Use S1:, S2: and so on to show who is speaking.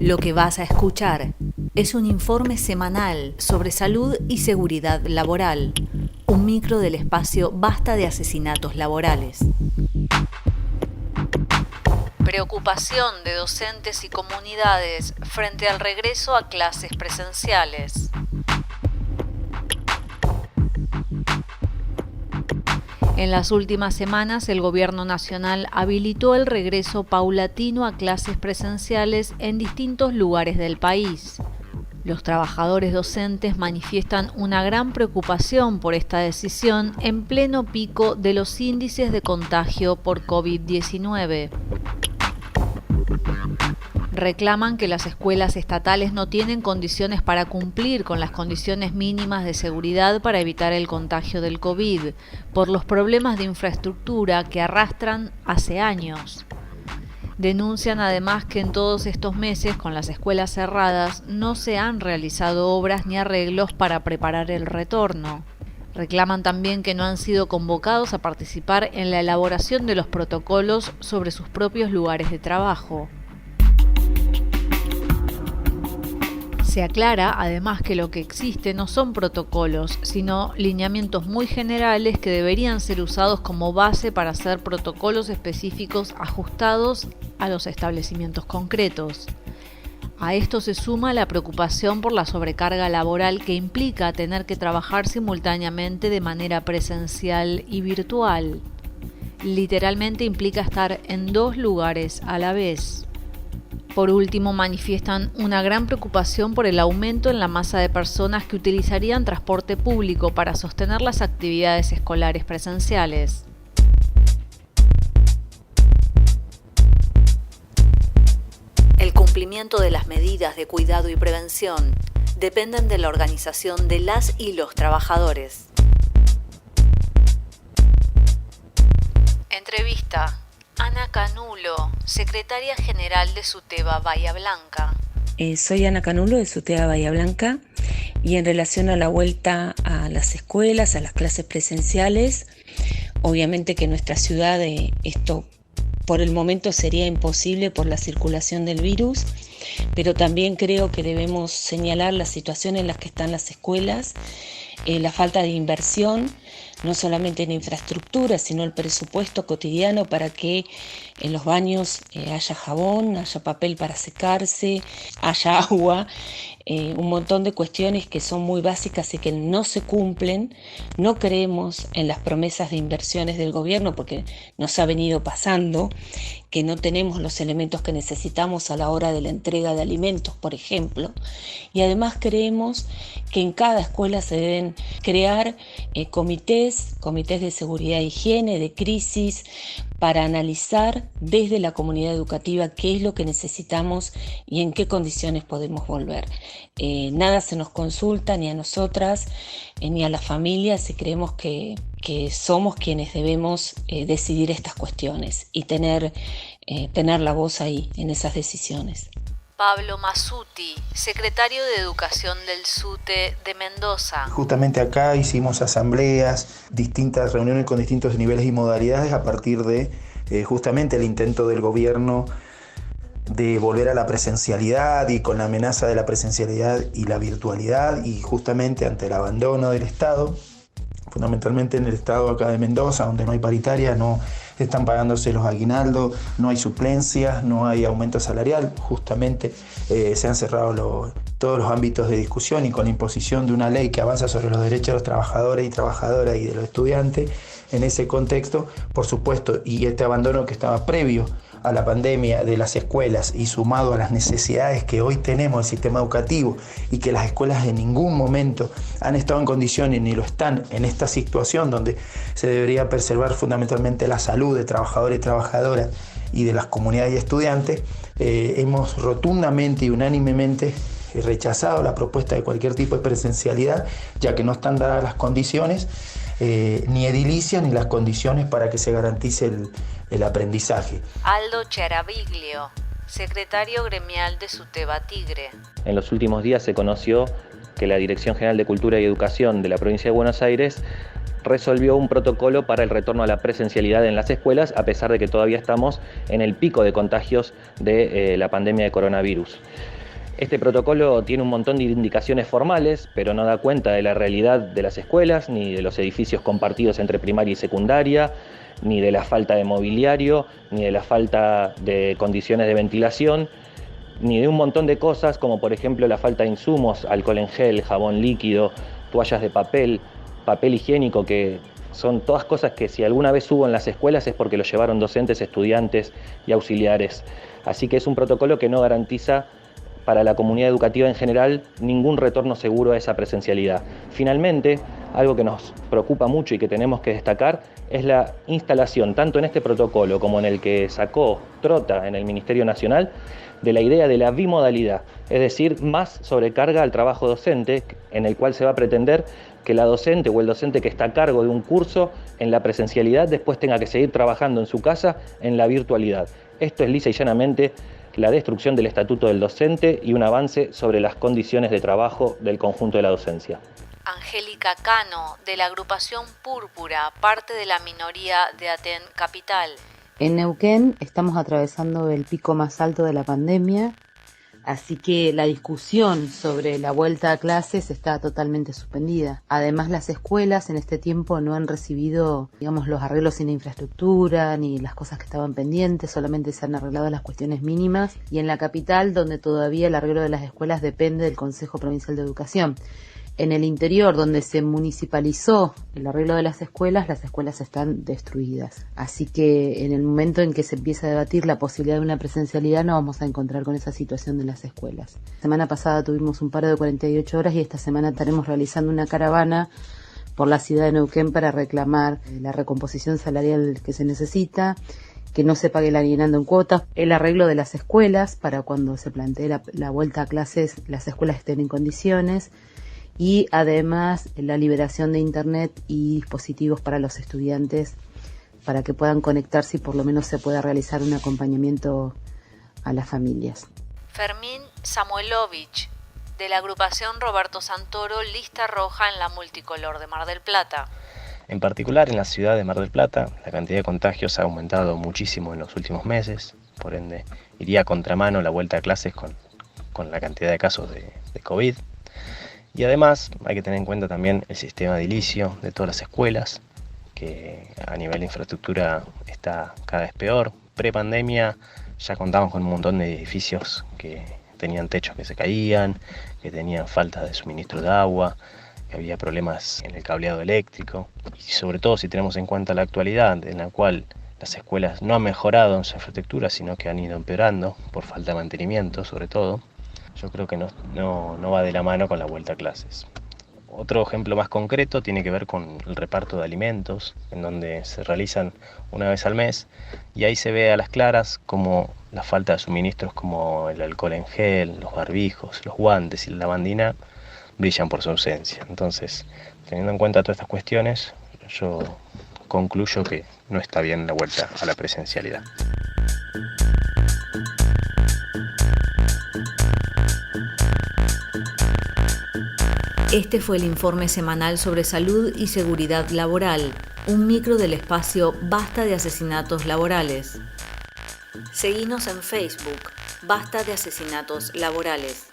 S1: Lo que vas a escuchar es un informe semanal sobre salud y seguridad laboral, un micro del espacio Basta de asesinatos laborales. Preocupación de docentes y comunidades frente al regreso a clases presenciales. En las últimas semanas, el Gobierno Nacional habilitó el regreso paulatino a clases presenciales en distintos lugares del país. Los trabajadores docentes manifiestan una gran preocupación por esta decisión en pleno pico de los índices de contagio por COVID-19. Reclaman que las escuelas estatales no tienen condiciones para cumplir con las condiciones mínimas de seguridad para evitar el contagio del COVID, por los problemas de infraestructura que arrastran hace años. Denuncian además que en todos estos meses, con las escuelas cerradas, no se han realizado obras ni arreglos para preparar el retorno. Reclaman también que no han sido convocados a participar en la elaboración de los protocolos sobre sus propios lugares de trabajo. Se aclara, además, que lo que existe no son protocolos, sino lineamientos muy generales que deberían ser usados como base para hacer protocolos específicos ajustados a los establecimientos concretos. A esto se suma la preocupación por la sobrecarga laboral que implica tener que trabajar simultáneamente de manera presencial y virtual. Literalmente implica estar en dos lugares a la vez. Por último, manifiestan una gran preocupación por el aumento en la masa de personas que utilizarían transporte público para sostener las actividades escolares presenciales. El cumplimiento de las medidas de cuidado y prevención dependen de la organización de las y los trabajadores. Entrevista. Ana Canulo, secretaria general de SUTEBA Bahía Blanca.
S2: Soy Ana Canulo de SUTEBA Bahía Blanca y en relación a la vuelta a las escuelas, a las clases presenciales, obviamente que en nuestra ciudad esto por el momento sería imposible por la circulación del virus, pero también creo que debemos señalar la situación en la que están las escuelas, la falta de inversión, no solamente en infraestructura, sino el presupuesto cotidiano para que en los baños haya jabón, haya papel para secarse, haya agua, un montón de cuestiones que son muy básicas y que no se cumplen. No creemos en las promesas de inversiones del gobierno porque nos ha venido pasando que no tenemos los elementos que necesitamos a la hora de la entrega de alimentos, por ejemplo. Y además creemos que en cada escuela se deben crear comités de seguridad e higiene, de crisis, para analizar desde la comunidad educativa qué es lo que necesitamos y en qué condiciones podemos volver. Nada se nos consulta ni a nosotras ni a las familias y creemos que somos quienes debemos decidir estas cuestiones y tener la voz ahí en esas decisiones.
S1: Pablo Masuti, secretario de Educación del SUTE de Mendoza.
S3: Justamente acá hicimos asambleas, distintas reuniones con distintos niveles y modalidades a partir de justamente el intento del gobierno de volver a la presencialidad y con la amenaza de la presencialidad y la virtualidad y justamente ante el abandono del Estado, fundamentalmente en el Estado acá de Mendoza, donde no hay paritaria, no están pagándose los aguinaldos, no hay suplencias, no hay aumento salarial, justamente se han cerrado todos los ámbitos de discusión y con la imposición de una ley que avanza sobre los derechos de los trabajadores y trabajadoras y de los estudiantes, en ese contexto, por supuesto, y este abandono que estaba previo a la pandemia de las escuelas y sumado a las necesidades que hoy tenemos del sistema educativo y que las escuelas en ningún momento han estado en condiciones ni lo están en esta situación donde se debería preservar fundamentalmente la salud de trabajadores y trabajadoras y de las comunidades y estudiantes, hemos rotundamente y unánimemente rechazado la propuesta de cualquier tipo de presencialidad, ya que no están dadas las condiciones ni edilicias ni las condiciones para que se garantice el aprendizaje.
S1: Aldo Charaviglio, secretario gremial de SUTEBA Tigre.
S4: En los últimos días se conoció que la Dirección General de Cultura y Educación de la provincia de Buenos Aires resolvió un protocolo para el retorno a la presencialidad en las escuelas, a pesar de que todavía estamos en el pico de contagios de la pandemia de coronavirus. Este protocolo tiene un montón de indicaciones formales, pero no da cuenta de la realidad de las escuelas, ni de los edificios compartidos entre primaria y secundaria, ni de la falta de mobiliario, ni de la falta de condiciones de ventilación, ni de un montón de cosas, como por ejemplo la falta de insumos, alcohol en gel, jabón líquido, toallas de papel, papel higiénico, que son todas cosas que si alguna vez hubo en las escuelas es porque lo llevaron docentes, estudiantes y auxiliares. Así que es un protocolo que no garantiza para la comunidad educativa en general ningún retorno seguro a esa presencialidad. Finalmente, algo que nos preocupa mucho y que tenemos que destacar es la instalación, tanto en este protocolo como en el que sacó Trota en el Ministerio Nacional, de la idea de la bimodalidad, es decir, más sobrecarga al trabajo docente, en el cual se va a pretender que la docente o el docente que está a cargo de un curso en la presencialidad después tenga que seguir trabajando en su casa en la virtualidad. Esto es lisa y llanamente la destrucción del estatuto del docente y un avance sobre las condiciones de trabajo del conjunto de la docencia.
S1: Angélica Cano, de la agrupación Púrpura, parte de la minoría de Aten Capital.
S2: En Neuquén estamos atravesando el pico más alto de la pandemia, así que la discusión sobre la vuelta a clases está totalmente suspendida. Además, las escuelas en este tiempo no han recibido, los arreglos en infraestructura ni las cosas que estaban pendientes, solamente se han arreglado las cuestiones mínimas. Y en la capital, donde todavía el arreglo de las escuelas depende del Consejo Provincial de Educación. En el interior, donde se municipalizó el arreglo de las escuelas están destruidas. Así que en el momento en que se empieza a debatir la posibilidad de una presencialidad, nos vamos a encontrar con esa situación de las escuelas. La semana pasada tuvimos un paro de 48 horas y esta semana estaremos realizando una caravana por la ciudad de Neuquén para reclamar la recomposición salarial que se necesita, que no se pague el aguinaldo en cuotas, el arreglo de las escuelas para cuando se plantee la vuelta a clases, las escuelas estén en condiciones, y además la liberación de internet y dispositivos para los estudiantes para que puedan conectarse y por lo menos se pueda realizar un acompañamiento a las familias.
S1: Fermín Samuelovich, de la agrupación Roberto Santoro, Lista Roja en la Multicolor de Mar del Plata.
S5: En particular en la ciudad de Mar del Plata, la cantidad de contagios ha aumentado muchísimo en los últimos meses, por ende iría a contramano la vuelta a clases con la cantidad de casos de COVID. Y además hay que tener en cuenta también el sistema edilicio de todas las escuelas, que a nivel de infraestructura está cada vez peor. Pre-pandemia ya contamos con un montón de edificios que tenían techos que se caían, que tenían falta de suministro de agua, que había problemas en el cableado eléctrico. Y sobre todo si tenemos en cuenta la actualidad en la cual las escuelas no han mejorado en su infraestructura, sino que han ido empeorando por falta de mantenimiento sobre todo. Yo creo que no va de la mano con la vuelta a clases. Otro ejemplo más concreto tiene que ver con el reparto de alimentos, en donde se realizan una vez al mes, y ahí se ve a las claras como la falta de suministros como el alcohol en gel, los barbijos, los guantes y la lavandina brillan por su ausencia. Entonces, teniendo en cuenta todas estas cuestiones, yo concluyo que no está bien la vuelta a la presencialidad.
S1: Este fue el informe semanal sobre salud y seguridad laboral, un micro del espacio Basta de Asesinatos Laborales. Seguinos en Facebook, Basta de Asesinatos Laborales.